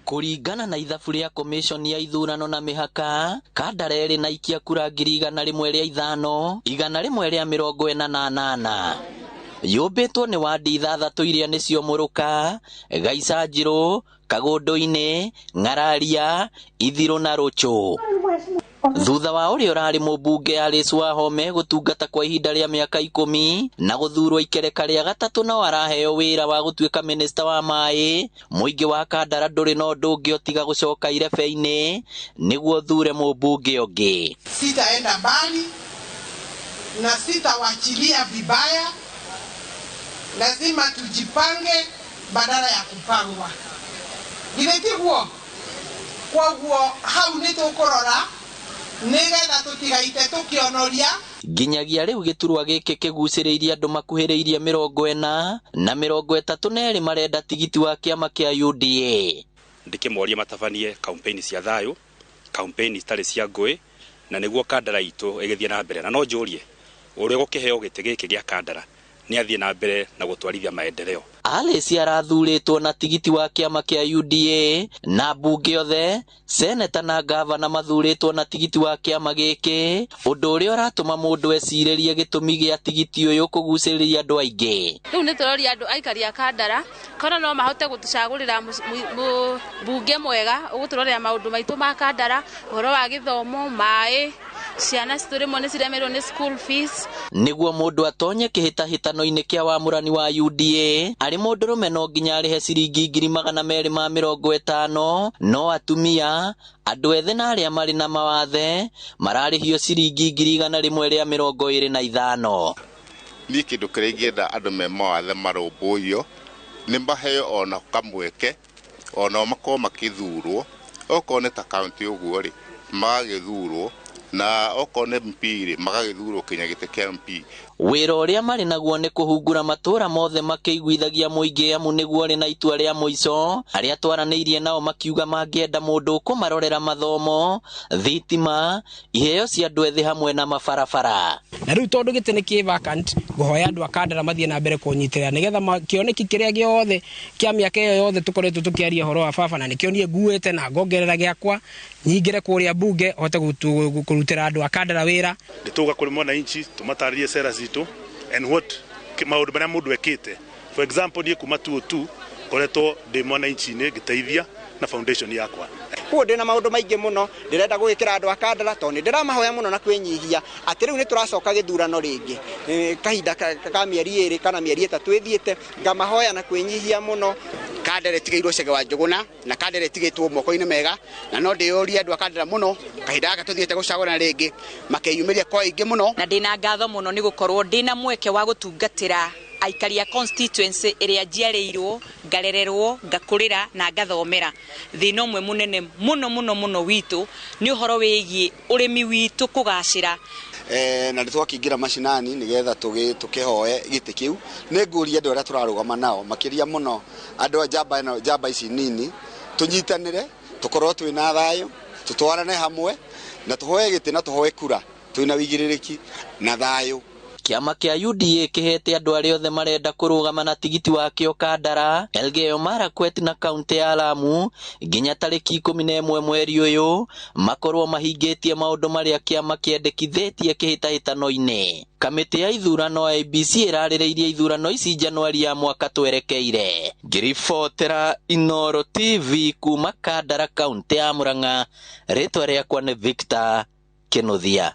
Kuringana na ithabu ria commission ya ithurano na mihaka, Kandara iri na ikia kura 105, 148. Yumbitwo ni wadi 6 iria nicio Muruka, Gaicanjiru, Kagundu-ini, Ng'araria, Ithiru na Ruchu. Thutha wa uria urari mubunge Alice Wahome gutungata kwa ihinda ria miaka 10 na guthurwo ikereka ria gatatu na waraheo wira wa gutuika minister wa mai, muingi wa Kandara nduri no ndungi otiga gucoka irebe-ini niguo thure mubunge ungi. Sitaenda mbali na sitawachilia vibaya, lazima tujipange badala ya kupangwa. Githitiguo kwoguo hau nitukurora nigetha tutigaite tukionoria. Nginyagia riu giturwa giki kiguciriirie andu makuhiriirie 40 na 32 marenda tigiti wa kiama kia UDA. Ndikimoria matabanie campaign cia thayo, campaign itari cia ngui, na niguo Kandara itu igithie na mbere. Na no njurie uria gukiheo giti giki gia Kandara ni athie na mbere na gutwarithia maendeleo. Alice arathuritwo na tigiti wa kiama kia UDA na bunge othe, seneta na gavana mathuritwo na tigiti wa kiama giki, undu uria uratuma mundu eciririe gitumi gia tigiti uyu kuguciriria andu aingi. Riu ni turoria andu aikari a Kandara kana no mahote gutucagurira bunge mwega uguturorera maundu maitu ma Kandara, uhoro wa githomo, mai, ciana citurimo ni ciremerwo ni school fees. Niguo mundu atonye kihitahitano-ini kia wamurani wa UDA ari mundurume no nginya arihe ciringi 250, no atumia, andu ethe na aria mari na mawathe mararihio ciringi 125. Ni kindu kiria ingienda andu me mawathe marumburio ni maheo ona kamweke ona makorwo makithurwo okorwo ni ta county uguo ri magagithurwo na okorwo ni MP ri magagithurwo kinya gite kia MP. Wira uria mari naguo ni kuhungura matura mothe makiguithagia muingi amu niguo ri na itua ria muico aria twaraniirie nao makiuga mangienda mundu kumarorera mathomo, thitima, iheo cia andu ethi hamwe na mabarabara. Na riu tondu giti ni ki vacant guhoya andu a Kandara mathie na mbere kunyitirira nigetha kioneki kiria giothe kia miaka iyo yothe tukoretwo tukiaria horo wa baba na nikionie nguite na ngongerera giakwa nyingire kuria bunge hote kurutira andu a Kandara wira. Ndituga kuri mwananchi tumataririe sera zitu and what maundu maria mundu ekite. For example ni kuma 202 koretwo ndi mwananchi ni giteithia na foundation yakwa. Kuo ndina maundu maingi muno ndirenda gwikira andu a Kandara toni ndiramahoya muno na kwinyihia ati riu ni turacoka githurano ringi kahinda ka mieri 2 kana mieri 3 ithiite ngamahoya na kwinyihia muno. Kandara tigeirwo Chege wa Njuguna na Kandara tigitwo moko-ini mega na no ndioria andu a Kandara muno kahinda gaka tuthiete gucagura ringi makeyumiria kwa ingi muno. Na ndina ngatho muno ni gukorwo ndina mweke wa gutungatira aikari ya constituency iria njiarirwo ngarererwo ngakurira na ngathomera. Thina umwe munene muno witu ni uhoro wigie urimi witu kugacira. Na nditwakingira mashinani nigetha tukihoe giti kiu ni nguria andu aria turarugama nao makiria muno andu jamba ici nini tunyitanire tukorwo twina thayo tutwarane hamwe na tuhoe giti na tuhoe kura twina wigiririki na thayo. Kiama kia UDA kihete andu aria othe marenda kurugama na tigiti wa kio Kandara, Elgeyo Marakwet na kaunti ya Lamu nginya tariki 11 mweri uyu makorwo mahingitie maundu maria kiama kiendekithitie kihitahitano-ini. Kamiti ya ithurano IEBC iraririirie ithurano ici Januari ya mwaka twerekeire. Ngiribotera Inooro TV kuma Kandara kaunti ya Murang'a, ritwa riakwa ni Victor Kinuthia.